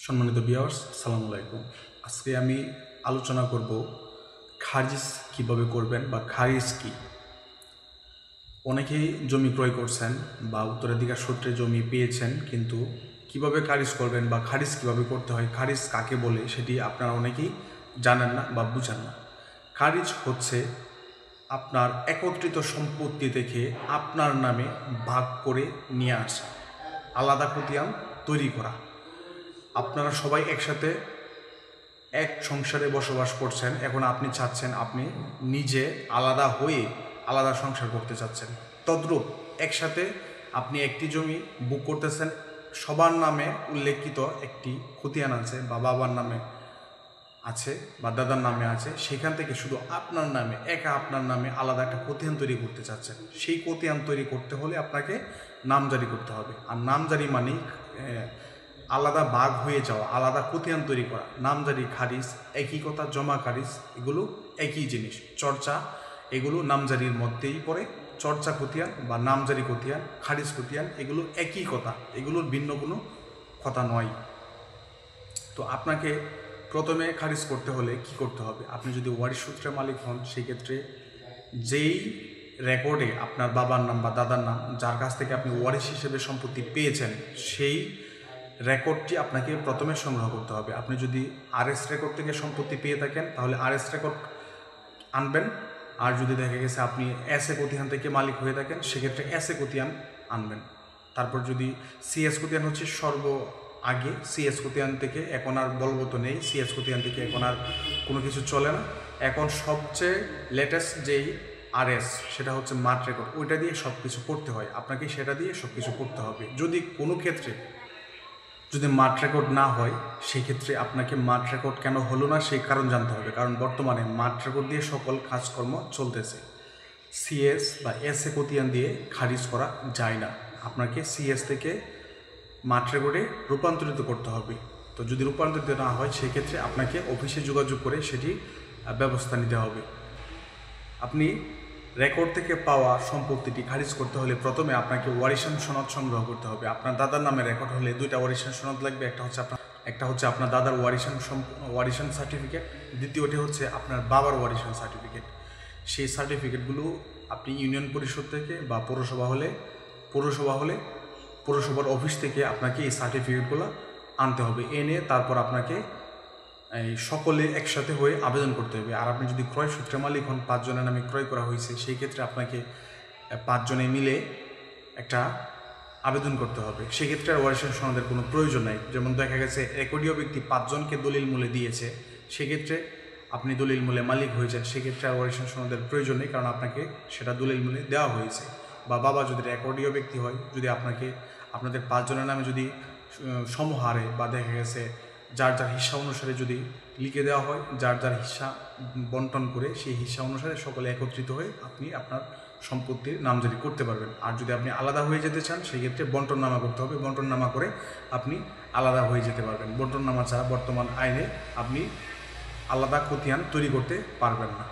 সম্মানিত ভিউয়ার্স, আসসালামু আলাইকুম। আজকে আমি আলোচনা করব খারিজ কিভাবে করবেন বা খারিজ কি। অনেকেই জমি ক্রয় করছেন বা উত্তরাধিকার সূত্রে জমি পেয়েছেন, কিন্তু কিভাবে খারিজ করবেন বা খারিজ কিভাবে করতে হয়, খারিজ কাকে বলে সেটি আপনারা অনেকেই জানেন না বা বুঝেন না। খারিজ হচ্ছে আপনার একত্রিত সম্পত্তি থেকে আপনার নামে ভাগ করে নিয়ে আসা, আলাদা খতিয়ান তৈরি করা। আপনারা সবাই একসাথে এক সংসারে বসবাস করছেন, এখন আপনি চাচ্ছেন আপনি নিজে আলাদা হয়ে আলাদা সংসার করতে চাচ্ছেন। তদ্রূপ একসাথে আপনি একটি জমি বুক করতেছেন, সবার নামে উল্লেখিত একটি খতিয়ান আছে বা বাবার নামে আছে বা দাদার নামে আছে, সেখান থেকে শুধু আপনার নামে আপনার নামে আলাদা একটা খতিয়ান তৈরি করতে চাচ্ছেন। সেই খতিয়ান তৈরি করতে হলে আপনাকে নামজারি করতে হবে। আর নামজারি মানেই আলাদা ভাগ হয়ে যাওয়া, আলাদা খতিয়ান তৈরি করা। নামজারি খারিজ একই কথা, জমা খারিজ এগুলো একই জিনিস। চর্চা এগুলো নামজারির মধ্যেই পড়ে। চর্চা খতিয়ান বা নামজারি খতিয়ান, খারিজ খতিয়ান এগুলো একই কথা, এগুলোর ভিন্ন কোনো কথা নয়। তো আপনাকে প্রথমে খারিজ করতে হলে কি করতে হবে? আপনি যদি ওয়ারিশ সূত্রে মালিক হন, সেক্ষেত্রে যেই রেকর্ডে আপনার বাবার নাম বা দাদার নাম, যার কাছ থেকে আপনি ওয়ারিশ হিসেবে সম্পত্তি পেয়েছেন, সেই রেকর্ডটি আপনাকে প্রথমে সংগ্রহ করতে হবে। আপনি যদি আরএস রেকর্ড থেকে সম্পত্তি পেয়ে থাকেন, তাহলে আরএস রেকর্ড আনবেন। আর যদি দেখা গেছে আপনি এস এ খতিয়ান থেকে মালিক হয়ে থাকেন, সেক্ষেত্রে এস এ খতিয়ান আনবেন। তারপর যদি সিএস খতিয়ান হচ্ছে আগে, সিএস খতিয়ান থেকে এখন আর বলবৎ নেই, সিএস খতিয়ান থেকে এখন আর কোনো কিছু চলে না। এখন সবচেয়ে লেটেস্ট যেই আরএস, সেটা হচ্ছে মাঠ রেকর্ড, ওইটা দিয়ে সব কিছু করতে হয়। আপনাকে সেটা দিয়ে সব কিছু করতে হবে। যদি কোনো ক্ষেত্রে যদি মাঠ রেকর্ড না হয়, সেই ক্ষেত্রে আপনাকে মাঠ রেকর্ড কেন হলো না সেই কারণ জানতে হবে। কারণ বর্তমানে মাঠ রেকর্ড দিয়ে সকল কাজকর্ম চলতেছে। সিএস বা এস এ খতিয়ান দিয়ে খারিজ করা যায় না। আপনাকে সিএস থেকে মাঠ রেকর্ডে রূপান্তরিত করতে হবে। তো যদি রূপান্তরিত না হয়, সেক্ষেত্রে আপনাকে অফিসে যোগাযোগ করে সেটি ব্যবস্থা নিতে হবে। আপনি রেকর্ড থেকে পাওয়া সম্পত্তিটি খারিজ করতে হলে প্রথমে আপনাকে ওয়ারিশান সনদ সংগ্রহ করতে হবে। আপনার দাদার নামে রেকর্ড হলে দুইটা ওয়ারিশান সনদ লাগবে। একটা হচ্ছে আপনার দাদার ওয়ারিশান সার্টিফিকেট, দ্বিতীয়টি হচ্ছে আপনার বাবার ওয়ারিশান সার্টিফিকেট। সেই সার্টিফিকেটগুলো আপনি ইউনিয়ন পরিষদ থেকে বা পৌরসভা হলে পৌরসভার অফিস থেকে আপনাকে এই সার্টিফিকেটগুলো আনতে হবে। এনে তারপর আপনাকে এই সকলে একসাথে হয়ে আবেদন করতে হবে। আর আপনি যদি ক্রয় সূত্রে মালিক হন, 5 জনের নামে ক্রয় করা হয়েছে, সেই ক্ষেত্রে আপনাকে 5 জনে মিলে একটা আবেদন করতে হবে। সেক্ষেত্রে আর ওয়ারিশান সনদের কোনো প্রয়োজন নাই। যেমন দেখা গেছে রেকর্ডীয় ব্যক্তি 5 জনকে দলিল মূলে দিয়েছে, সেক্ষেত্রে আপনি দলিল মূলে মালিক হয়েছেন, সেক্ষেত্রে আর ওয়ারিশান সনদের প্রয়োজন নেই, কারণ আপনাকে সেটা দলিল মূলে দেওয়া হয়েছে। বা বাবা যদি রেকর্ডীয় ব্যক্তি হয়, যদি আপনাদের 5 জনের নামে যদি সমহারে বা দেখা গেছে যার যার হিস্সা অনুসারে যদি লিখে দেওয়া হয়, যার যার হিস্সা বন্টন করে সেই হিস্সা অনুসারে সকলে একত্রিত হয়ে আপনি আপনার সম্পত্তির নামজারি করতে পারবেন। আর যদি আপনি আলাদা হয়ে যেতে চান, সেই ক্ষেত্রে বন্টননামা করতে হবে। বন্টননামা করে আপনি আলাদা হয়ে যেতে পারবেন। বন্টননামা ছাড়া বর্তমান আইনে আপনি আলাদা খতিয়ান তৈরি করতে পারবেন না।